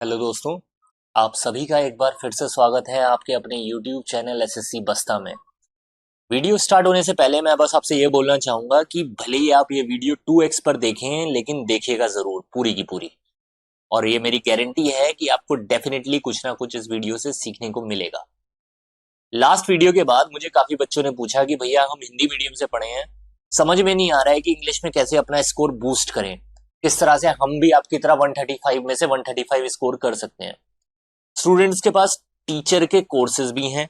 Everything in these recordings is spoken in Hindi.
हेलो दोस्तों। आप सभी का एक बार फिर से स्वागत है आपके अपने YouTube चैनल एसएससी बस्ता में। वीडियो स्टार्ट होने से पहले मैं बस आपसे ये बोलना चाहूंगा कि भले ही आप ये वीडियो 2x पर देखें लेकिन देखिएगा जरूर पूरी की पूरी। और ये मेरी गारंटी है कि आपको डेफिनेटली कुछ ना कुछ इस वीडियो से सीखने को मिलेगा। लास्ट वीडियो के बाद मुझे काफी बच्चों ने पूछा कि भैया हम हिंदी मीडियम से पढ़े हैं, समझ में नहीं आ रहा है कि इंग्लिश में कैसे अपना स्कोर बूस्ट करें, किस तरह से हम भी आपकी तरह 135 में से 135 स्कोर कर सकते हैं। स्टूडेंट्स के पास टीचर के कोर्सेज भी हैं,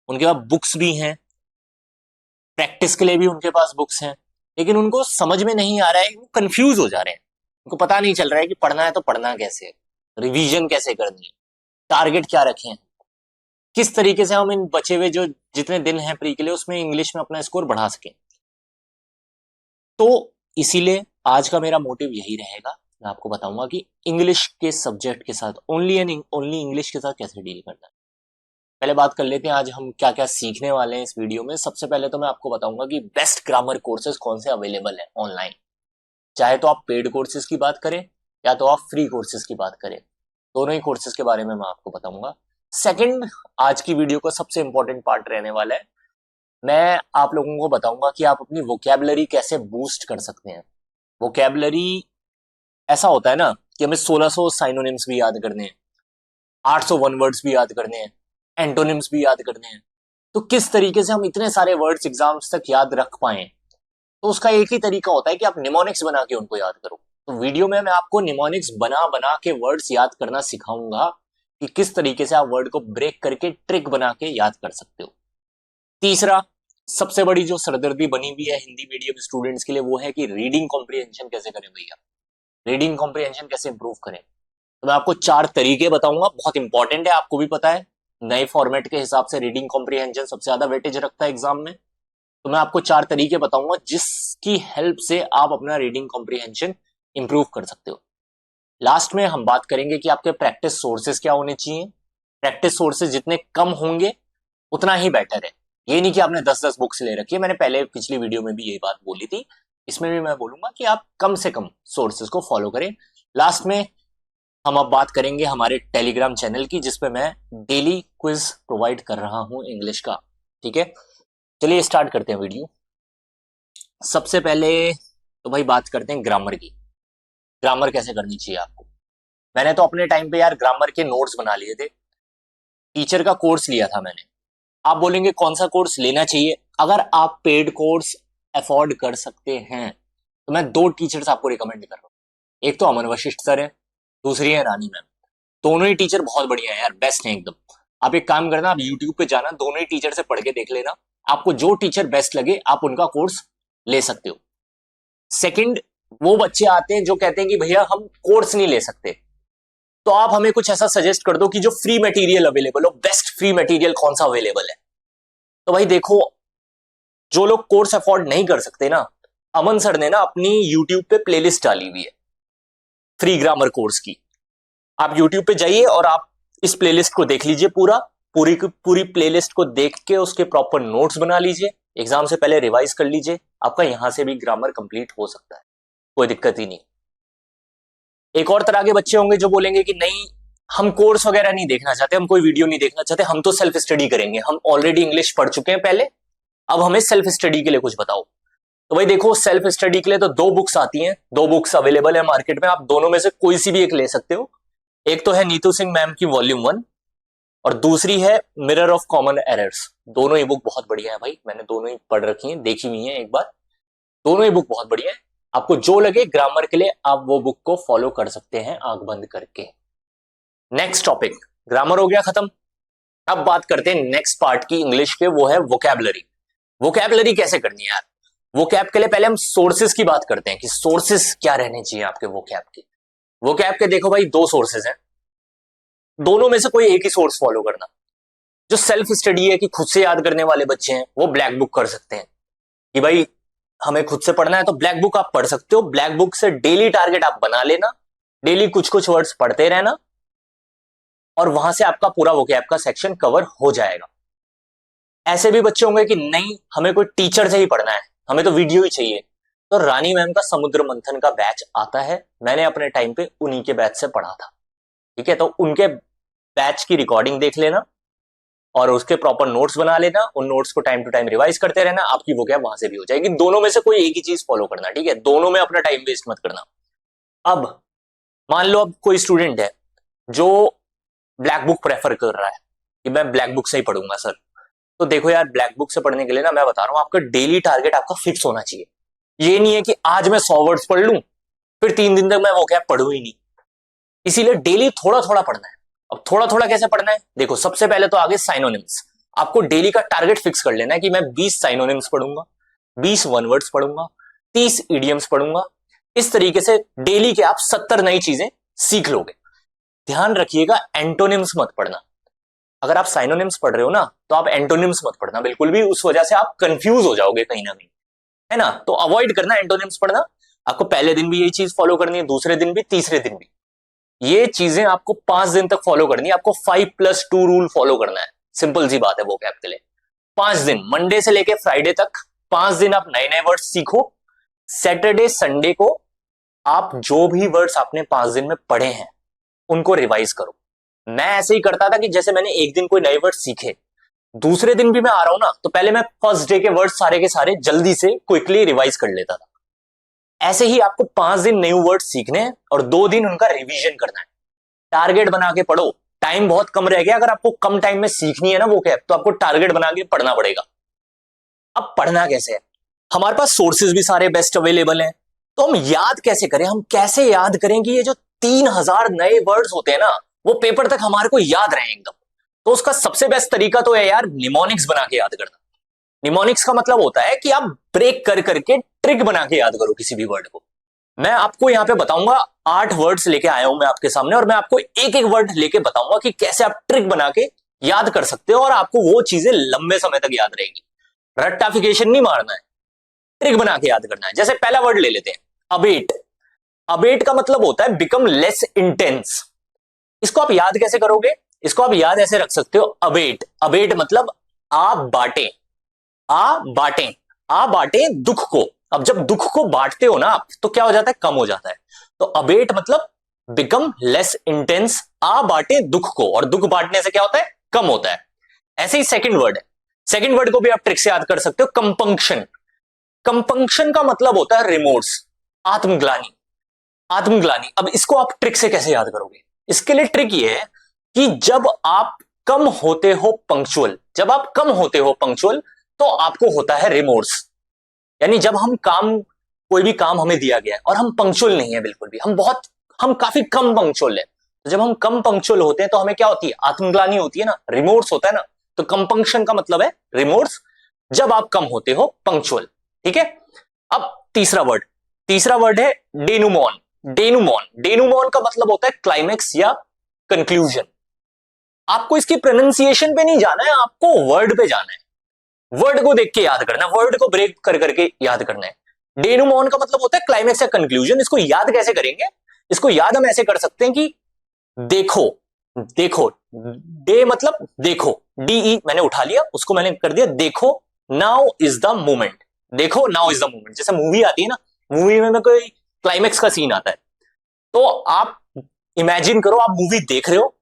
उनके पास बुक्स भी हैं, प्रैक्टिस के लिए भी उनके पास बुक्स हैं, लेकिन उनको समझ में नहीं आ रहा है, वो कंफ्यूज हो जा रहे हैं। उनको पता नहीं चल रहा है कि पढ़ना है तो पढ़ना कैसे है, रिवीजन कैसे करनी है, टारगेट क्या रखें, किस तरीके से हम इन बचे हुए जो जितने दिन हैं प्री के लिए उसमें इंग्लिश में अपना स्कोर बढ़ा सकें। तो इसीलिए आज का मेरा मोटिव यही रहेगा, मैं आपको बताऊंगा कि इंग्लिश के सब्जेक्ट के साथ ओनली एंड ओनली इंग्लिश के साथ कैसे डील करना है। पहले बात कर लेते हैं आज हम क्या क्या सीखने वाले हैं इस वीडियो में। सबसे पहले तो मैं आपको बताऊंगा कि बेस्ट ग्रामर कोर्सेज कौन से अवेलेबल है ऑनलाइन, चाहे तो आप पेड कोर्सेज की बात करें या तो आप फ्री कोर्सेज की बात करें, दोनों ही कोर्सेज के बारे में मैं आपको बताऊंगा। सेकंड, आज की वीडियो का सबसे इंपॉर्टेंट पार्ट रहने वाला है, मैं आप लोगों को बताऊंगा कि आप अपनी वोकैबुलरी कैसे बूस्ट कर सकते हैं। वोकैबुलरी ऐसा होता है ना कि हमें 1600 साइनोनिम्स भी याद करने हैं, 800 वन वर्ड्स भी याद करने हैं, एंटोनिम्स भी याद करने हैं। तो किस तरीके से हम इतने सारे वर्ड्स एग्जाम्स तक याद रख पाए, तो उसका एक ही तरीका होता है कि आप निमोनिक्स बना के उनको याद करो। तो वीडियो में मैं आपको निमोनिक्स बना बना के वर्ड्स याद करना सिखाऊंगा कि किस तरीके से आप वर्ड को ब्रेक करके ट्रिक बना के याद कर सकते हो। तीसरा, सबसे बड़ी जो सरदर्दी बनी हुई है हिंदी मीडियम स्टूडेंट्स के लिए, वो है कि रीडिंग कॉम्प्रिहेंशन कैसे करें भैया, रीडिंग कॉम्प्रिहेंशन कैसे इंप्रूव करें। तो मैं आपको 4 तरीके बताऊंगा, बहुत इंपॉर्टेंट है, आपको भी पता है नए फॉर्मेट के हिसाब से रीडिंग कॉम्प्रिहेंशन सबसे ज्यादा वेटेज रखता है एग्जाम में। तो मैं आपको 4 तरीके बताऊंगा जिसकी हेल्प से आप अपना रीडिंग कॉम्प्रिहेंशन इंप्रूव कर सकते हो। लास्ट में हम बात करेंगे कि आपके प्रैक्टिस सोर्सेज क्या होने चाहिए। प्रैक्टिस सोर्सेज जितने कम होंगे उतना ही बेटर है। ये नहीं कि आपने 10-10 बुक्स ले रखी है, मैंने पहले पिछली वीडियो में भी यही बात बोली थी, इसमें भी मैं बोलूंगा कि आप कम से कम सोर्सेज को फॉलो करें। लास्ट में हम अब बात करेंगे हमारे टेलीग्राम चैनल की, जिसपे मैं डेली क्विज प्रोवाइड कर रहा हूं इंग्लिश का। ठीक है, चलिए स्टार्ट करते हैं वीडियो। सबसे पहले तो भाई बात करते हैं ग्रामर की। ग्रामर कैसे करनी चाहिए आपको। मैंने तो अपने टाइम पे यार ग्रामर के नोट्स बना लिए थे, टीचर का कोर्स लिया था मैंने। आप बोलेंगे कौन सा कोर्स लेना चाहिए। अगर आप पेड कोर्स अफोर्ड कर सकते हैं तो मैं 2 टीचर्स आपको रिकमेंड कर रहा हूँ। एक तो अमन वशिष्ठ सर है, दूसरी है रानी मैम। दोनों ही टीचर बहुत बढ़िया है यार, बेस्ट है एकदम। आप एक काम करना, आप यूट्यूब पे जाना, दोनों ही टीचर से पढ़ के देख लेना, आपको जो टीचर बेस्ट लगे आप उनका कोर्स ले सकते हो। सेकंड, वो बच्चे आते हैं जो कहते हैं कि भैया हम कोर्स नहीं ले सकते, तो आप हमें कुछ ऐसा सजेस्ट कर दो कि जो फ्री मटेरियल अवेलेबल हो, बेस्ट फ्री मटेरियल कौन सा अवेलेबल है। तो भाई देखो, जो लोग कोर्स अफोर्ड नहीं कर सकते ना, अमन सर ने ना अपनी यूट्यूब पे प्लेलिस्ट डाली हुई है फ्री ग्रामर कोर्स की। आप यूट्यूब पे जाइए और आप इस प्लेलिस्ट को देख लीजिए, पूरी की पूरी प्लेलिस्ट को देख के उसके प्रॉपर नोट्स बना लीजिए, एग्जाम से पहले रिवाइज कर लीजिए, आपका यहां से भी ग्रामर कंप्लीट हो सकता है, कोई दिक्कत ही नहीं। एक और तरह के बच्चे होंगे जो बोलेंगे कि नहीं, हम कोर्स वगैरह नहीं देखना चाहते, हम कोई वीडियो नहीं देखना चाहते, हम तो सेल्फ स्टडी करेंगे, हम ऑलरेडी इंग्लिश पढ़ चुके हैं पहले, अब हमें सेल्फ स्टडी के लिए कुछ बताओ। तो भाई देखो, सेल्फ स्टडी के लिए तो 2 बुक्स आती हैं, 2 बुक्स अवेलेबल है मार्केट में, आप दोनों में से कोई सी भी एक ले सकते हो। एक तो है नीतू सिंह मैम की वॉल्यूम 1 और दूसरी है मिरर ऑफ कॉमन एरर्स। दोनों ही बुक बहुत बढ़िया है भाई, मैंने दोनों ही पढ़ रखी हैं, देखी हुई हैं एक बार, दोनों ही बुक बहुत बढ़िया है। आपको जो लगे ग्रामर के लिए आप वो बुक को फॉलो कर सकते हैं आंख बंद करके। नेक्स्ट टॉपिक, ग्रामर हो गया खत्म। अब बात करते हैं नेक्स्ट पार्ट की इंग्लिश के, वो है वोकैबुलरी। वोकैबुलरी कैसे करनी है यार। वोकैब के लिए पहले हम सोर्सेज की बात करते हैं कि सोर्सेज क्या रहने चाहिए आपके वोकैब के। वोकैब के देखो भाई 2 सोर्सेज हैं, दोनों में से कोई एक ही सोर्स फॉलो करना। जो सेल्फ स्टडी है कि खुद से याद करने वाले बच्चे हैं, वो ब्लैक बुक कर सकते हैं कि भाई हमें खुद से पढ़ना है तो ब्लैक बुक आप पढ़ सकते हो। ब्लैक बुक से डेली टारगेट आप बना लेना, डेली कुछ कुछ वर्ड्स पढ़ते रहना और वहां से आपका पूरा वोकैब का सेक्शन कवर हो जाएगा। ऐसे भी बच्चे होंगे कि नहीं, हमें कोई टीचर से ही पढ़ना है, हमें तो वीडियो ही चाहिए, तो रानी मैम का समुद्र मंथन का बैच आता है, मैंने अपने टाइम पे उन्हीं के बैच से पढ़ा था। ठीक है, तो उनके बैच की रिकॉर्डिंग देख लेना और उसके प्रॉपर नोट्स बना लेना, उन नोट्स को टाइम टू टाइम रिवाइज करते रहना, आपकी वो क्या वहां से भी हो जाएगी। दोनों में से कोई एक ही चीज फॉलो करना, ठीक है, दोनों में अपना टाइम वेस्ट मत करना। अब मान लो अब कोई स्टूडेंट है जो ब्लैक बुक प्रेफर कर रहा है कि मैं ब्लैक बुक से ही पढ़ूंगा सर, तो देखो यार, ब्लैक बुक से पढ़ने के लिए ना मैं बता रहा हूं, आपका डेली टारगेट आपका फिक्स होना चाहिए। ये नहीं है कि आज मैं 100 वर्ड्स पढ़ लूं फिर 3 दिन तक मैं वो क्या पढ़ू ही नहीं। इसीलिए डेली थोड़ा थोड़ा पढ़ना है। अब थोड़ा थोड़ा कैसे पढ़ना है, देखो सबसे पहले तो आगे साइनोनिम्स। आपको डेली का टारगेट फिक्स कर लेना है कि मैं 20 साइनोनिम्स पढ़ूंगा, 20 वन वर्ड्स पढ़ूंगा, 30 इडियम्स पढ़ूंगा। इस तरीके से डेली के आप 70 नई चीजें सीख लोगे। ध्यान रखिएगा एंटोनिम्स मत पढ़ना। अगर आप साइनोनिम्स पढ़ रहे हो ना तो आप एंटोनिम्स मत पढ़ना बिल्कुल भी, उस वजह से आप कंफ्यूज हो जाओगे कहीं ना कहीं, है ना। तो अवॉइड करना एंटोनिम्स पढ़ना। आपको पहले दिन भी यही चीज फॉलो करनी है, दूसरे दिन भी, तीसरे दिन भी। ये चीजें आपको 5 दिन तक फॉलो करनी है। आपको 5+2 रूल फॉलो करना है। सिंपल सी बात है वो कैप के लिए। 5 दिन, मंडे से लेके फ्राइडे तक 5 दिन आप नए नए वर्ड्स सीखो। सैटरडे संडे को आप जो भी वर्ड्स आपने 5 दिन में पढ़े हैं उनको रिवाइज करो। मैं ऐसे ही करता था कि जैसे मैंने एक दिन कोई नए वर्ड सीखे, दूसरे दिन भी मैं आ रहा हूं ना तो पहले मैं फर्स्ट डे के वर्ड सारे के सारे जल्दी से क्विकली रिवाइज कर लेता था। ऐसे ही आपको 5 दिन न्यू वर्ड सीखने हैं और 2 दिन उनका रिवीजन करना है। टारगेट बना के पढ़ो। टाइम बहुत कम रह गया, अगर आपको कम टाइम में सीखनी है ना वो कैप, तो आपको टारगेट बना के पढ़ना पड़ेगा। अब पढ़ना कैसे है, हमारे पास सोर्सेज भी सारे बेस्ट अवेलेबल हैं। तो हम याद कैसे करें, हम कैसे याद करें कि ये जो 3000 नए वर्ड्स होते हैं ना वो पेपर तक हमारे को याद रहे एकदम। तो उसका सबसे बेस्ट तरीका तो है यार निमोनिक्स बना के याद करना। निमोनिक्स का मतलब होता है कि आप ब्रेक कर करके ट्रिक बना के याद करो किसी भी वर्ड को। मैं आपको यहां पे बताऊंगा 8 वर्ड्स लेके आया हूं मैं आपके सामने, और मैं आपको एक एक वर्ड लेके बताऊंगा कि कैसे आप ट्रिक बना के याद कर सकते हो और आपको वो चीजें लंबे समय तक याद रहेगी। रट्टाफिकेशन नहीं मारना है, ट्रिक बना के याद करना है। जैसे पहला वर्ड ले लेते हैं, अबेट। अबेट का मतलब होता है बिकम लेस इंटेंस। इसको आप याद कैसे करोगे, इसको आप याद ऐसे रख सकते हो, अबेट। अबेट मतलब आप बांटे, आ बांटे, आ बांटे दुख को। अब जब दुख को बांटते हो ना आप तो क्या हो जाता है, कम हो जाता है। तो अबेट मतलब बिकम लेस इंटेंस, आ बांटे दुख को, और दुख बांटने से क्या होता है, कम होता है। ऐसे ही सेकंड वर्ड है, सेकंड वर्ड को भी आप ट्रिक से याद कर सकते हो, कंपंक्शन। कंपंक्शन का मतलब होता है रिमोर्स, आत्मग्लानि। आत्मग्लानि, अब इसको आप ट्रिक से कैसे याद करोगे, इसके लिए ट्रिक ये है कि जब आप कम होते हो पंक्चुअल, जब आप कम होते हो पंक्चुअल तो आपको होता है रिमोर्स। यानी जब हम काम, कोई भी काम हमें दिया गया है और हम पंक्चुअल नहीं है बिल्कुल भी, हम काफी कम पंक्चुअल है, तो जब हम कम पंक्चुअल होते हैं तो हमें क्या होती है, आत्मग्लानि होती है ना, रिमोर्स होता है ना। तो कंपंक्शन का मतलब है रिमोर्स जब आप कम होते हो पंक्चुअल, ठीक है। अब तीसरा वर्ड है डेनुमॉन। डेनुमॉन, डेनुमॉन का मतलब होता है क्लाइमेक्स या कंक्लूजन। आपको इसकी प्रोनाउंसिएशन पे नहीं जाना है, आपको वर्ड पे जाना है। वर्ड को देख के याद करना है, वर्ड को ब्रेक कर करके याद करना है। डेनुमॉन का मतलब होता है क्लाइमेक्स या कंक्लूजन। इसको याद कैसे करेंगे, इसको याद हम ऐसे कर सकते हैं कि देखो, देखो, डे मतलब देखो, डीई मैंने उठा लिया, उसको मैंने कर दिया देखो, नाउ इज द मोमेंट। देखो नाउ इज द मोमेंट, जैसे मूवी आती है ना, मूवी में कोई क्लाइमेक्स का सीन आता है तो आप इमेजिन करो आप मूवी देख रहे हो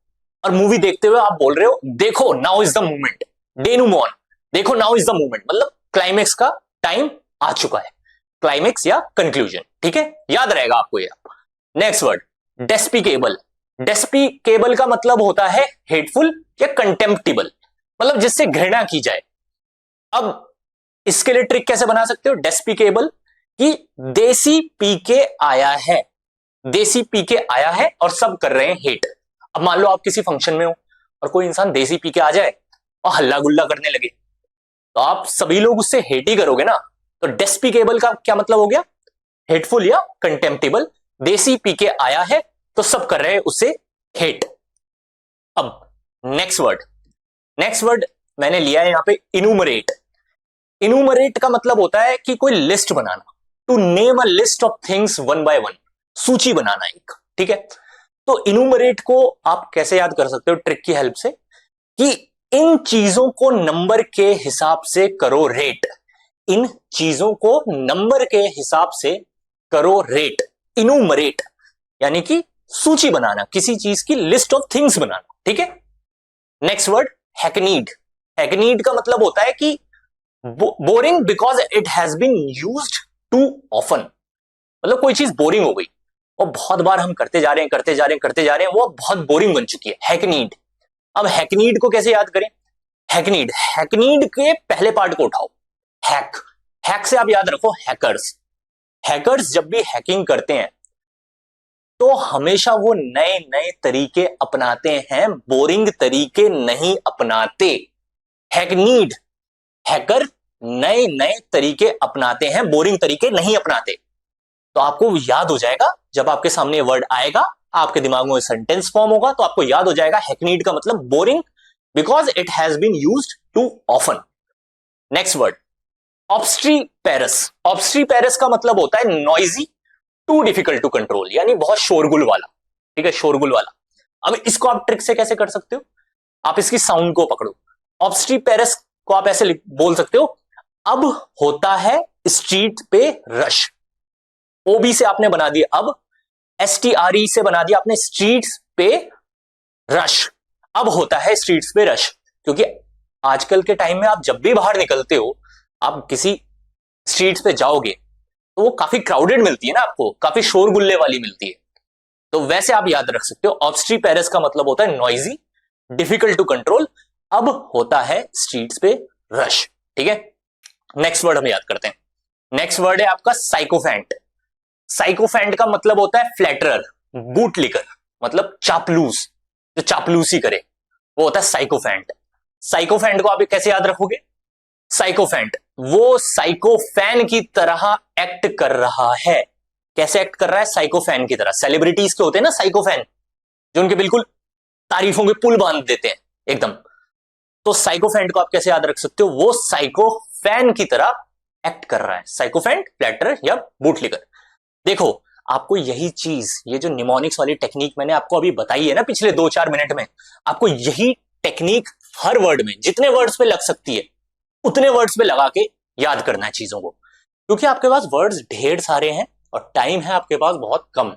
और मूवी देखते हुए आप बोल रहे हो देखो नाउ इज द मोमेंट, डेनुमॉन, देखो नाउ इज द मोमेंट, मतलब क्लाइमेक्स का टाइम आ चुका है, क्लाइमेक्स या कंक्लूजन, ठीक है, याद रहेगा आपको ये। Next word despicable. डेस्पिकेबल का मतलब होता है हेटफुल या कंटेम्प्टिबल, मतलब जिससे घृणा की जाए। अब इसके लिए ट्रिक कैसे बना सकते हो, डेस्पिकेबल कि देसी पी के आया है, देसी पी के आया है और सब कर रहे हैं हेट। अब मान लो आप किसी फंक्शन में हो और कोई इंसान देसी पी के आ जाए और हल्ला गुल्ला करने लगे तो आप सभी लोग उससे हेट ही करोगे ना। तो डेस्पिकेबल का क्या मतलब हो गया, हेटफुल या कंटेम्प्टेबल। देसी पी के आया है तो सब कर रहे हैं उससे हेट। अब नेक्स्ट वर्ड मैंने लिया है यहां पे इनुमरेट। इनुमरेट का मतलब होता है कि कोई लिस्ट बनाना, to name a list of things one by one, सूची बनाना एक, ठीक है। तो इनुमरेट को आप कैसे याद कर सकते हो, ट्रिक की हेल्प से, कि इन चीजों को नंबर के हिसाब से करो रेट, इन चीजों को नंबर के हिसाब से करो रेट, इनुमरेट, यानी कि सूची बनाना, किसी चीज की लिस्ट ऑफ थिंग्स बनाना, ठीक है। Next word hackneyed. हैकनीड का मतलब होता है कि boring because it has been used too often, मतलब कोई चीज बोरिंग हो गई और बहुत बार हम करते जा रहे हैं करते जा रहे हैं करते जा रहे हैं, वो बहुत बोरिंग बन चुकी है, हैकनीड। अब हैकनीड को कैसे याद करें? हैकनीड, हैकनीड के पहले पार्ट को उठाओ, हैक। हैक से आप याद रखो हैकर्स। हैकर्स जब भी हैकिंग करते हैं तो हमेशा वो नए नए तरीके अपनाते हैं, बोरिंग तरीके नहीं अपनाते। हैकनीड, हैकर नए नए तरीके अपनाते हैं, बोरिंग तरीके नहीं अपनाते। तो आपको याद हो जाएगा, जब आपके सामने वर्ड आएगा, आपके दिमाग में सेंटेंस फॉर्म होगा तो आपको याद हो जाएगा हैकनीड का मतलब boring because it has been used too often. Next word obstreperous. Obstreperous का मतलब होता है noisy, too difficult to control, यानी बहुत शोरगुल वाला, ठीक है, शोरगुल वाला। अब इसको आप ट्रिक से कैसे कर सकते हो? आप इसकी साउंड को पकड़ो। ऑब्स्ट्रीपेरस को आप ऐसे बोल सकते हो, अब होता है स्ट्रीट पे रश। ओबी से आपने बना दिया अब, एसटीआरई से बना दिया आपने स्ट्रीट्स पे रश। अब होता है स्ट्रीट्स पे रश, क्योंकि आजकल के टाइम में आप जब भी बाहर निकलते हो, आप किसी स्ट्रीट्स पे जाओगे तो वो काफी क्राउडेड मिलती है ना, आपको काफी शोरगुल्ले वाली मिलती है। तो वैसे आप याद रख सकते हो, ऑब्स्ट्रीपेरस का मतलब होता है नॉइजी, डिफिकल्ट टू कंट्रोल, अब होता है स्ट्रीट्स पे रश, ठीक है। नेक्स्ट वर्ड हम याद करते हैं। नेक्स्ट वर्ड है आपका साइकोफेंट। साइकोफेंट का मतलब होता है फ्लैटरर, बूट लिकर, मतलब चापलूस, जो चापलूसी करे, वो होता है साइकोफेंट। साइकोफेंट को आप कैसे याद रखोगे? साइकोफेंट वो साइकोफैन की तरह एक्ट कर रहा है। कैसे एक्ट कर रहा है? साइकोफैन की तरह। सेलिब्रिटीज के होते हैं ना साइकोफैन, जो उनके बिल्कुल तारीफों के पुल बांध देते हैं एकदम। तो साइकोफेंट को आप कैसे याद रख सकते हो? वो साइकोफैन की तरह एक्ट कर रहा है। साइकोफेंट, फ्लैटरर या बूटलिकर। देखो, आपको यही चीज, ये जो निमोनिक्स वाली टेक्निक मैंने आपको अभी बताई है ना पिछले 2-4 मिनट में, आपको यही टेक्निक हर वर्ड में जितने वर्ड्स पे लग सकती है उतने वर्ड्स पे लगा के याद करना है चीजों को, क्योंकि आपके पास वर्ड्स ढेर सारे हैं और टाइम है आपके पास बहुत कम।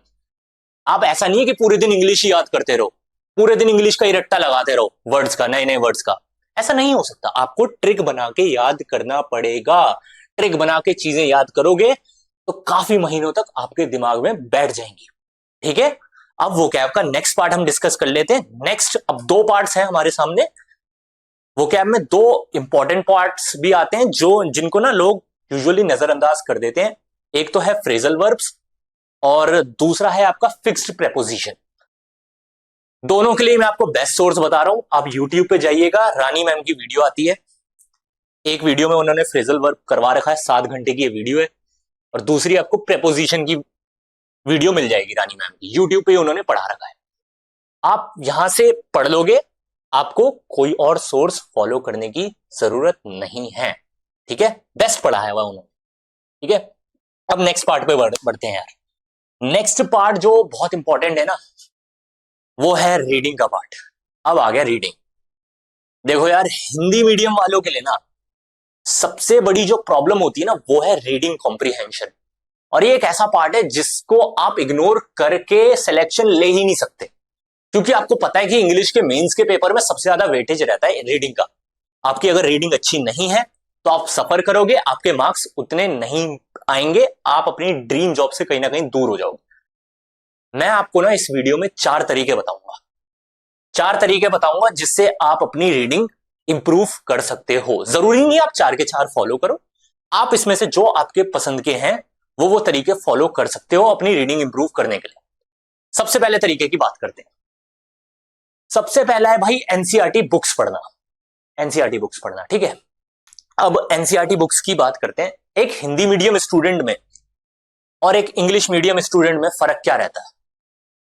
आप ऐसा नहीं है कि पूरे दिन इंग्लिश ही याद करते रहो, पूरे दिन इंग्लिश का ही रट्टा लगाते रहो वर्ड्स का, नए नए वर्ड्स का। ऐसा नहीं हो सकता, आपको ट्रिक बना के याद करना पड़ेगा। ट्रिक बना के चीजें याद करोगे तो काफी महीनों तक आपके दिमाग में बैठ जाएंगी, ठीक है। अब वोकैब का नेक्स्ट पार्ट हम डिस्कस कर लेते हैं। नेक्स्ट अब 2 पार्ट्स हैं हमारे सामने। वोकैब में 2 इंपॉर्टेंट पार्ट्स भी आते हैं जो जिनको ना लोग यूजुअली नजरअंदाज कर देते हैं। एक तो है फ्रेजल वर्ब्स और दूसरा है आपका फिक्स्ड प्रेपोजिशन। दोनों के लिए मैं आपको बेस्ट सोर्स बता रहा हूं, आप यूट्यूब पे जाइएगा, रानी मैम की वीडियो आती है। एक वीडियो में उन्होंने फ्रेजल वर्ब करवा रखा है, 7 घंटे की ये वीडियो है, और दूसरी आपको प्रेपोजिशन की वीडियो मिल जाएगी रानी मैम की, यूट्यूब पे उन्होंने पढ़ा रखा है। आप यहां से पढ़ लोगे, आपको कोई और सोर्स फॉलो करने की जरूरत नहीं है, ठीक है। बेस्ट पढ़ा है वह उन्होंने, ठीक है। अब नेक्स्ट पार्ट पे बढ़ते हैं यार। नेक्स्ट पार्ट जो बहुत इंपॉर्टेंट है ना, वो है रीडिंग का पार्ट। अब आ गया रीडिंग। देखो यार, हिंदी मीडियम वालों के लिए ना सबसे बड़ी जो प्रॉब्लम होती है ना, वो है रीडिंग कॉम्प्रिहेंशन। और ये एक ऐसा पार्ट है जिसको आप इग्नोर करके सिलेक्शन ले ही नहीं सकते, क्योंकि आपको पता है कि इंग्लिश के मेंस के पेपर में सबसे ज्यादा वेटेज रहता है रीडिंग का। आपकी अगर रीडिंग अच्छी नहीं है तो आप सफर करोगे, आपके मार्क्स उतने नहीं आएंगे, आप अपनी ड्रीम जॉब से कहीं ना कहीं दूर हो जाओगे। मैं आपको ना इस वीडियो में 4 तरीके बताऊंगा, 4 तरीके बताऊंगा जिससे आप अपनी रीडिंग इंप्रूव कर सकते हो। जरूरी नहीं आप 4 के 4 फॉलो करो, आप इसमें से जो आपके पसंद के हैं वो तरीके फॉलो कर सकते हो अपनी रीडिंग इंप्रूव करने के लिए। सबसे पहले तरीके की बात करते हैं। सबसे पहला है भाई एनसीईआरटी बुक्स पढ़ना। एनसीईआरटी बुक्स पढ़ना, ठीक है। अब एनसीईआरटी बुक्स की बात करते हैं। एक हिंदी मीडियम स्टूडेंट में और एक इंग्लिश मीडियम स्टूडेंट में फर्क क्या रहता है?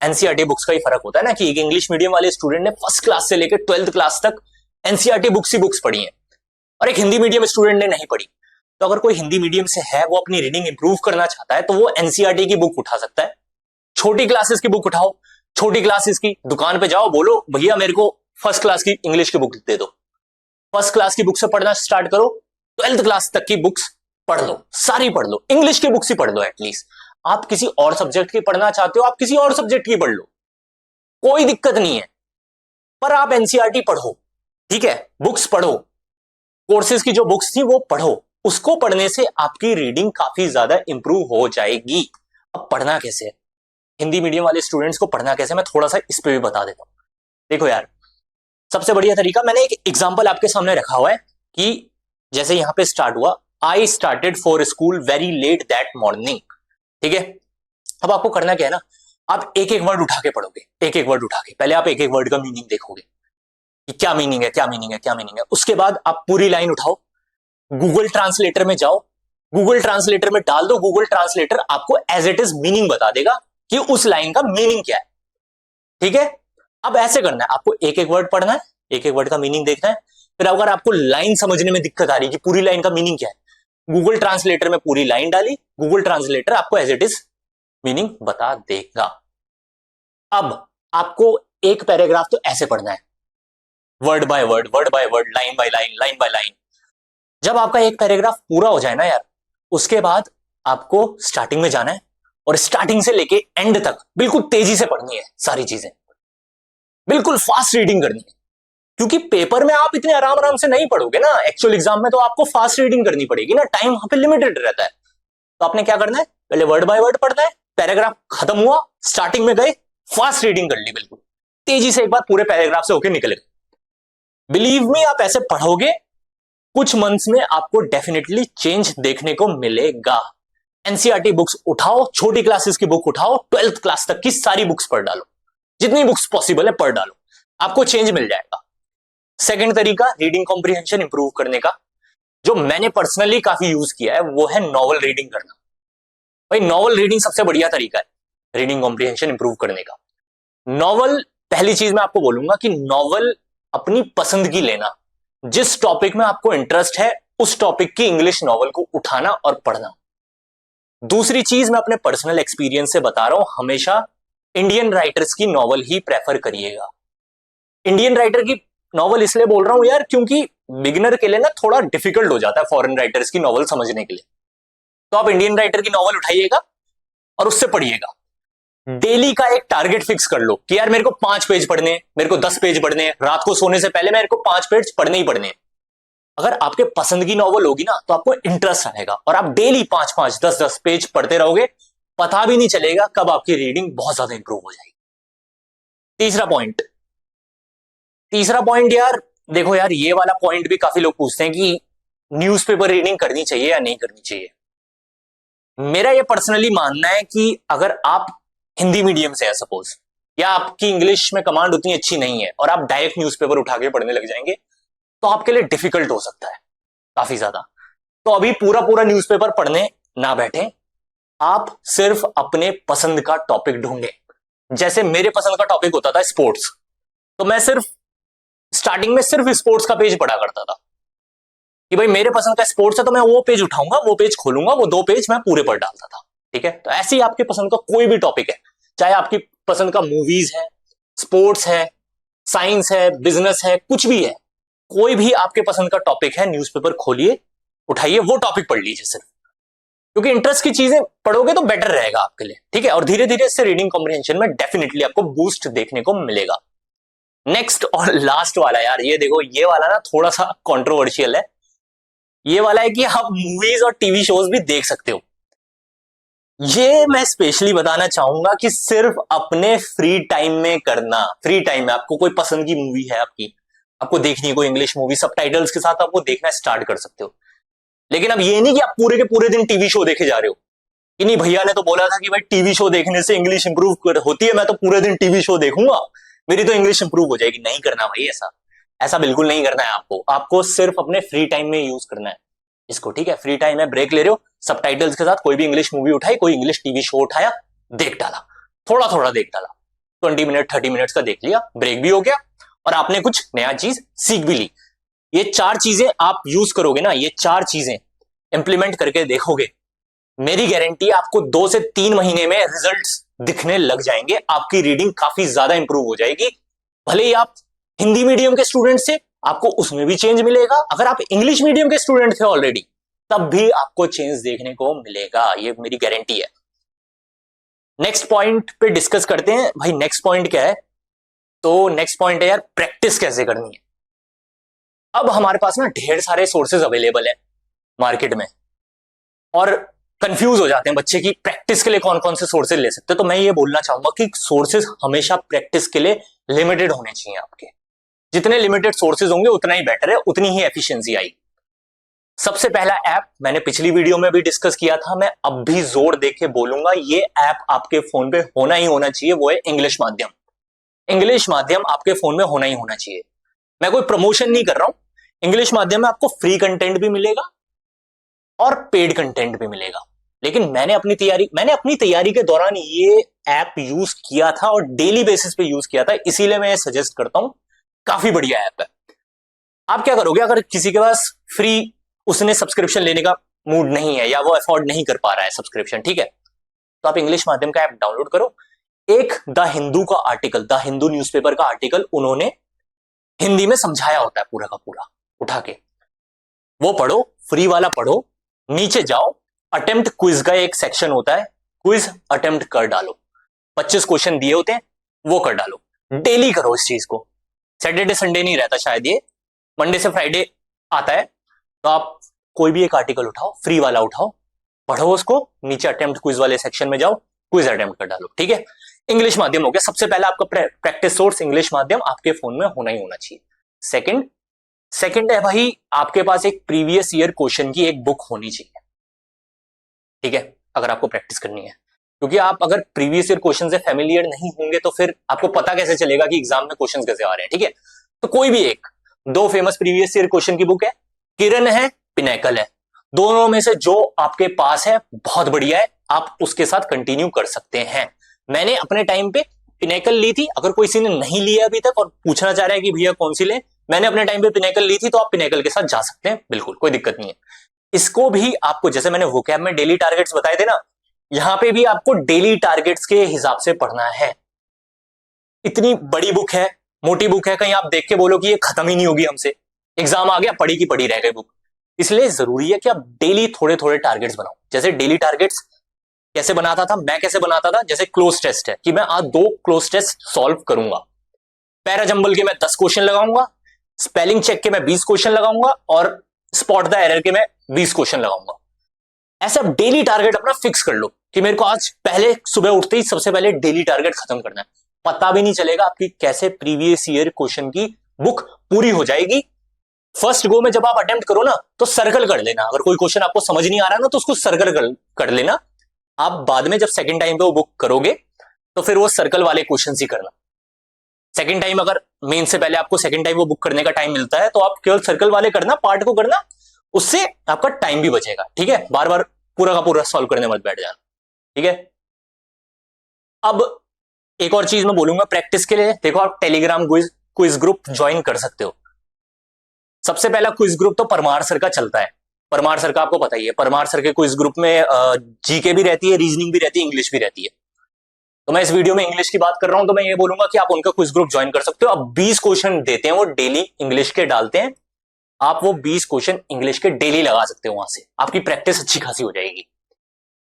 एनसीईआरटी बुक्स का ही फर्क होता है ना, कि एक इंग्लिश मीडियम वाले स्टूडेंट ने फर्स्ट क्लास से लेकर 12th क्लास तक एनसीईआरटी बुक्स ही बुक्स पढ़ी हैं और एक हिंदी मीडियम स्टूडेंट ने नहीं पढ़ी। तो अगर कोई हिंदी मीडियम से है, वो अपनी रीडिंग इंप्रूव करना चाहता है, तो वो एनसीईआरटी की बुक उठा सकता है। छोटी क्लासेस की बुक उठाओ, छोटी क्लासेस की दुकान पे जाओ, बोलो भैया मेरे को फर्स्ट क्लास की इंग्लिश की बुक दे दो। फर्स्ट क्लास की बुक से पढ़ना स्टार्ट करो, 12th क्लास तक की बुक्स पढ़ लो, सारी पढ़ लो, इंग्लिश की बुक्स ही पढ़ लो एटलीस्ट। आप किसी और सब्जेक्ट की पढ़ना चाहते हो, आप किसी और सब्जेक्ट की पढ़ लो, कोई दिक्कत नहीं है, पर आप एनसीईआरटी पढ़ो, ठीक है, बुक्स पढ़ो, कोर्सेज की जो बुक्स थी वो पढ़ो, उसको पढ़ने से आपकी रीडिंग काफी ज्यादा इंप्रूव हो जाएगी। अब पढ़ना कैसे है, हिंदी मीडियम वाले स्टूडेंट्स को पढ़ना कैसे, मैं थोड़ा सा इस पे भी बता देता हूं। देखो यार, सबसे बढ़िया तरीका, मैंने एक एग्जांपल आपके सामने रखा हुआ है कि जैसे यहां पे स्टार्ट हुआ, I started for school very let that morning, ठीक है। अब आपको करना क्या है ना, आप एक एक वर्ड उठा के पढ़ोगे, एक एक वर्ड उठा के, पहले आप एक एक वर्ड का मीनिंग देखोगे कि क्या मीनिंग है, क्या मीनिंग है, क्या मीनिंग है। उसके बाद आप पूरी लाइन उठाओ, गूगल ट्रांसलेटर में जाओ, गूगल ट्रांसलेटर में डाल दो, गूगल ट्रांसलेटर आपको एज इट इज मीनिंग बता देगा कि उस लाइन का मीनिंग क्या है, ठीक है। अब ऐसे करना है, आपको एक एक वर्ड पढ़ना है, एक एक वर्ड का मीनिंग देखना है, फिर अगर आपको लाइन समझने में दिक्कत आ रही है कि पूरी लाइन का मीनिंग क्या है, गूगल ट्रांसलेटर में पूरी लाइन डाली, गूगल ट्रांसलेटर आपको एज इट इज मीनिंग बता देगा। अब आपको एक पैराग्राफ तो ऐसे पढ़ना है, word by word, word by word, line by line, line by line. जब आपका एक पैराग्राफ पूरा हो जाए ना यार, उसके बाद आपको स्टार्टिंग में जाना है और स्टार्टिंग से लेके एंड तक बिल्कुल तेजी से पढ़नी है सारी चीजें, बिल्कुल फास्ट रीडिंग करनी है, क्योंकि पेपर में आप इतने आराम आराम से नहीं पढ़ोगे ना, एक्चुअल एग्जाम में तो आपको फास्ट रीडिंग करनी पड़ेगी ना, टाइम वहां पे लिमिटेड रहता है। तो आपने क्या करना है, पहले वर्ड बाय वर्ड पढ़ना है, पैराग्राफ खत्म हुआ, स्टार्टिंग में गए, फास्ट रीडिंग कर ली, बिल्कुल तेजी से एक बार पूरे पैराग्राफ से होके निकल गए। बिलीव मी, आप ऐसे पढ़ोगे, कुछ मंथ्स में आपको डेफिनेटली चेंज देखने को मिलेगा। एनसीईआरटी बुक्स उठाओ, छोटी क्लासेस की बुक उठाओ, 12th क्लास तक की सारी बुक्स पढ़ डालो, जितनी बुक्स पॉसिबल है पढ़ डालो, आपको चेंज मिल जाएगा। सेकंड तरीका रीडिंग कॉम्प्रिहेंशन इंप्रूव करने का, जो मैंने पर्सनली काफी यूज किया है, वो है नॉवल रीडिंग करना। भाई नॉवल रीडिंग सबसे बढ़िया तरीका है रीडिंग कॉम्प्रिहेंशन इंप्रूव करने का। नॉवल, पहली चीज मैं आपको बोलूंगा कि नॉवल अपनी पसंद की लेना, जिस टॉपिक में आपको इंटरेस्ट है उस टॉपिक की इंग्लिश नॉवल को उठाना और पढ़ना। दूसरी चीज मैं अपने पर्सनल एक्सपीरियंस से बता रहा हूं, हमेशा इंडियन राइटर्स की नॉवल ही प्रेफर करिएगा। इंडियन राइटर की नॉवल इसलिए बोल रहा हूं यार, क्योंकि बिगिनर के लिए ना थोड़ा डिफिकल्ट हो जाता है फॉरेन राइटर्स की नॉवल समझने के लिए। तो आप इंडियन राइटर की नॉवल उठाइएगा और उससे पढ़िएगा। डेली का एक टारगेट फिक्स कर लो कि यार मेरे को 5 पेज पढ़ने, मेरे को 10 पेज पढ़ने, रात को सोने से पहले मेरे को 5 पेज पढ़ने ही पढ़ने। अगर आपके पसंद की नॉवल होगी ना तो आपको इंटरेस्ट आएगा और आप डेली 5-5, 10-10 पेज पढ़ते रहोगे, पता भी नहीं चलेगा कब आपकी रीडिंग बहुत ज्यादा इंप्रूव हो जाएगी। तीसरा पॉइंट यार, देखो यार, ये वाला पॉइंट भी काफी लोग पूछते हैं कि न्यूज़पेपर रीडिंग करनी चाहिए या नहीं करनी चाहिए। मेरा ये पर्सनली मानना है कि अगर आप हिंदी मीडियम से है सपोज, या आपकी इंग्लिश में कमांड उतनी अच्छी नहीं है और आप डायरेक्ट न्यूज़पेपर उठा के पढ़ने लग जाएंगे, तो आपके लिए डिफिकल्ट हो सकता है काफी ज्यादा। तो अभी पूरा पूरा न्यूज़पेपर पढ़ने ना बैठे, आप सिर्फ अपने पसंद का टॉपिक ढूंढे। जैसे मेरे पसंद का टॉपिक होता था स्पोर्ट्स, तो मैं सिर्फ स्टार्टिंग में सिर्फ स्पोर्ट्स का पेज पढ़ा करता था कि भाई मेरे पसंद का स्पोर्ट्स है तो मैं वो पेज उठाऊंगा, वो पेज खोलूंगा, वो 2 पेज मैं पूरे पढ़ डालता था, ठीक है। तो ऐसे ही आपके पसंद का कोई भी टॉपिक है, चाहे आपकी पसंद का मूवीज है, स्पोर्ट्स है, साइंस है, बिजनेस है, कुछ भी है, कोई भी आपके पसंद का टॉपिक है, न्यूज़पेपर खोलिए, उठाइए, वो टॉपिक पढ़ लीजिए सिर्फ, क्योंकि इंटरेस्ट की चीजें पढ़ोगे तो बेटर रहेगा आपके लिए, ठीक है। और धीरे धीरे इससे रीडिंग कॉम्प्रिहेंशन में डेफिनेटली आपको बूस्ट देखने को मिलेगा। नेक्स्ट और लास्ट वाला यार, ये देखो, ये वाला ना थोड़ा सा कंट्रोवर्शियल है। ये वाला है कि आप मूवीज और टीवी शोज भी देख सकते हो। ये मैं स्पेशली बताना चाहूंगा कि सिर्फ अपने फ्री टाइम में करना। फ्री टाइम में आपको कोई पसंद की मूवी है, आपको देखनी है कोई इंग्लिश मूवी, सबटाइटल्स के साथ आपको देखना स्टार्ट कर सकते हो। लेकिन अब ये नहीं कि आप पूरे के पूरे दिन टीवी शो देखे जा रहे हो कि नहीं भैया ने तो बोला था कि भाई टीवी शो देखने से इंग्लिश इंप्रूव होती है, मैं तो पूरे दिन टीवी शो देखूंगा, मेरी तो इंग्लिश इंप्रूव हो जाएगी। नहीं करना भाई, ऐसा बिल्कुल नहीं करना है आपको सिर्फ अपने फ्री टाइम में यूज करना है इसको, ठीक है। फ्री टाइम में ब्रेक ले रहे हो, सबटाइटल्स के साथ कोई भी इंग्लिश मूवी उठाई, कोई इंग्लिश टीवी शो उठाया, देख डाला, थोड़ा थोड़ा देख डाला, 20 मिनट 30 मिनट्स का देख लिया, ब्रेक भी हो गया और आपने कुछ नया चीज सीख भी ली। ये 4 चीजें आप यूज करोगे ना, ये 4 चीजें इंप्लीमेंट करके देखोगे, मेरी गारंटी है आपको 2 से 3 महीने में रिजल्ट्स दिखने लग जाएंगे, आपकी रीडिंग काफी ज्यादा इंप्रूव हो जाएगी। भले ही आप हिंदी मीडियम के स्टूडेंट से, आपको उसमें भी चेंज मिलेगा, अगर आप इंग्लिश मीडियम के स्टूडेंट थे ऑलरेडी, तब भी आपको चेंज देखने को मिलेगा, ये मेरी गारंटी है। नेक्स्ट पॉइंट पे डिस्कस करते हैं। भाई नेक्स्ट पॉइंट क्या है तो नेक्स्ट पॉइंट है यार, प्रैक्टिस कैसे करनी है। अब हमारे पास ना ढेर सारे सोर्सेज अवेलेबल है मार्केट में, और कंफ्यूज हो जाते हैं बच्चे की प्रैक्टिस के लिए कौन कौन से सोर्सेज ले सकते हैं। तो मैं ये बोलना चाहूंगा कि सोर्सेज हमेशा प्रैक्टिस के लिए लिमिटेड होने चाहिए आपके। जितने लिमिटेड सोर्सेज होंगे उतना ही बेटर है, उतनी ही एफिशिएंसी आएगी। सबसे पहला ऐप मैंने पिछली वीडियो में भी डिस्कस किया था, मैं अब भी जोर देके बोलूंगा, ये ऐप आपके फोन पे होना ही होना चाहिए, वो है इंग्लिश माध्यम। इंग्लिश माध्यम आपके फोन में होना ही होना चाहिए। मैं कोई प्रमोशन नहीं कर रहा हूं, इंग्लिश माध्यम में आपको फ्री कंटेंट भी मिलेगा और पेड कंटेंट भी मिलेगा। लेकिन मैंने अपनी तैयारी के दौरान ये ऐप यूज किया था और डेली बेसिस पे यूज किया था, इसीलिए मैं सजेस्ट करता हूं, काफी बढ़िया ऐप है। आप क्या करोगे, अगर किसी के पास फ्री उसने सब्सक्रिप्शन लेने का मूड नहीं है या वो अफोर्ड नहीं कर पा रहा है सब्सक्रिप्शन, ठीक है, तो आप इंग्लिश माध्यम का ऐप डाउनलोड करो। एक द हिंदू का आर्टिकल, द हिंदू न्यूज़पेपर का आर्टिकल उन्होंने हिंदी में समझाया होता है पूरा का पूरा, उठा के वो पढ़ो, फ्री वाला पढ़ो। नीचे जाओ, अटेम्प्ट क्विज का एक सेक्शन होता है, क्विज अटेम्प्ट कर डालो। 25 क्वेश्चन दिए होते हैं, वो कर डालो। डेली करो इस चीज को, सैटरडे संडे नहीं रहता शायद, ये मंडे से फ्राइडे आता है। तो आप कोई भी एक आर्टिकल उठाओ, फ्री वाला उठाओ, पढ़ो उसको, नीचे अटेम्प्ट क्विज वाले सेक्शन में जाओ, क्विज अटेम्प्ट कर डालो। ठीक है, इंग्लिश माध्यम हो गया। सबसे पहला आपका प्रैक्टिस सोर्स इंग्लिश माध्यम आपके फोन में होना ही होना चाहिए। सेकंड है भाई, आपके पास एक प्रीवियस ईयर क्वेश्चन की एक बुक होनी चाहिए। ठीक है, अगर आपको प्रैक्टिस करनी है, क्योंकि आप अगर प्रीवियस ईयर क्वेश्चन से फेमिलियर नहीं होंगे तो फिर आपको पता कैसे चलेगा कि एग्जाम में क्वेश्चन कैसे आ रहे हैं। ठीक है, तो कोई भी एक दो फेमस प्रीवियस ईयर क्वेश्चन की बुक है, किरण है, पिनेकल है, दोनों में से जो आपके पास है बहुत बढ़िया है, आप उसके साथ कंटिन्यू कर सकते हैं। मैंने अपने टाइम पे पिनेकल ली थी, अगर कोई ने नहीं लिया अभी तक और पूछना चाह रहा है कि भैया कौन सी ले, मैंने अपने टाइम पे पिनेकल ली थी, तो आप पिनेकल के साथ जा सकते हैं, बिल्कुल कोई दिक्कत नहीं है। इसको भी आपको, जैसे मैंने वोकैब में डेली टारगेट्स बताए थे ना, यहां पे भी आपको डेली टारगेट्स के हिसाब से पढ़ना है। इतनी बड़ी बुक है, मोटी बुक है, कहीं आप देख के बोलो कि ये खत्म ही नहीं होगी हमसे, एग्जाम आ गया पढ़ी की पढ़ी रह गई बुक। इसलिए जरूरी है कि आप डेली थोड़े थोड़े टारगेट्स बनाओ। जैसे डेली टारगेट्स कैसे बनाता था मैं, कैसे बनाता था, जैसे क्लोज टेस्ट है कि मैं आज 2 क्लोज टेस्ट सॉल्व करूंगा, पैरा जंबल के मैं 10 क्वेश्चन लगाऊंगा, स्पेलिंग चेक के मैं 20 क्वेश्चन लगाऊंगा और स्पॉट द एरर के मैं 20 क्वेश्चन लगाऊंगा। ऐसा डेली टारगेट अपना फिक्स कर लो कि मेरे को आज पहले सुबह उठते ही सबसे पहले डेली टारगेट खत्म करना है। पता भी नहीं चलेगा आपकी कैसे प्रीवियस ईयर क्वेश्चन की बुक पूरी हो जाएगी। फर्स्ट गो में जब आप अटेम्प्ट करो ना, तो सर्कल कर लेना, अगर कोई क्वेश्चन आपको समझ नहीं आ रहा ना तो उसको सर्कल कर लेना। आप बाद में जब सेकंड टाइम पे वो बुक करोगे तो फिर वो सर्कल वाले क्वेश्चन ही करना। सेकंड टाइम अगर मेन से पहले आपको सेकंड टाइम वो बुक करने का टाइम मिलता है तो आप केवल सर्कल वाले करना, पार्ट को करना, उससे आपका टाइम भी बचेगा। ठीक है, बार बार पूरा का पूरा सॉल्व करने मत बैठ जाना। ठीक है, अब एक और चीज मैं बोलूंगा प्रैक्टिस के लिए, देखो आप टेलीग्राम क्विज ग्रुप ज्वाइन कर सकते हो। सबसे पहला क्विज ग्रुप तो परमार सर का चलता है, परमार सर का आपको पता ही है। परमार सर के क्विज ग्रुप में जीके भी रहती है, रीजनिंग भी रहती है, इंग्लिश भी रहती है। तो मैं इस वीडियो में इंग्लिश की बात कर रहा हूं, तो मैं ये बोलूंगा कि आप उनका क्विज ग्रुप ज्वाइन कर सकते हो। अब 20 क्वेश्चन देते हैं वो, डेली इंग्लिश के डालते हैं, आप वो 20 क्वेश्चन इंग्लिश के डेली लगा सकते हो, वहां से आपकी प्रैक्टिस अच्छी खासी हो जाएगी।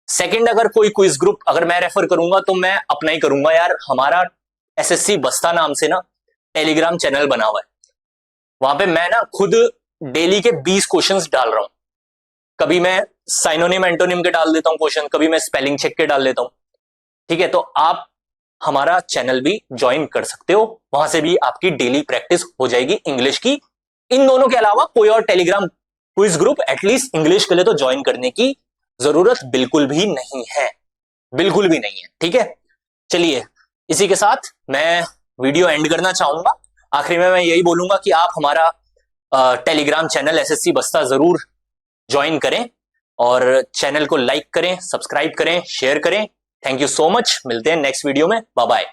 सेकंड, अगर कोई क्विज ग्रुप अगर मैं रेफर करूंगा तो मैं अपना ही करूंगा यार। हमारा एसएससी बस्ता नाम से ना टेलीग्राम चैनल बना हुआ है, वहां पे मैं ना खुद डेली के 20 क्वेश्चंस डाल रहा हूं। कभी मैं साइनोनिम एंटोनिम के डाल देता हूं क्वेश्चन, कभी मैं स्पेलिंग चेक के डाल देता हूं। ठीक है, तो आप हमारा चैनल भी ज्वाइन कर सकते हो, वहां से भी आपकी डेली प्रैक्टिस हो जाएगी इंग्लिश की। इन दोनों के अलावा कोई और Telegram quiz group at least English के लिए तो ज्वाइन करने की जरूरत बिल्कुल भी नहीं है, बिल्कुल भी नहीं है। ठीक है, चलिए इसी के साथ मैं वीडियो एंड करना चाहूंगा। आखिरी में मैं यही बोलूंगा कि आप हमारा टेलीग्राम चैनल एसएससी बस्ता जरूर ज्वाइन करें और चैनल को लाइक करें, सब्सक्राइब करें, शेयर करें। थैंक यू सो मच, मिलते हैं नेक्स्ट वीडियो में, बाय बाय।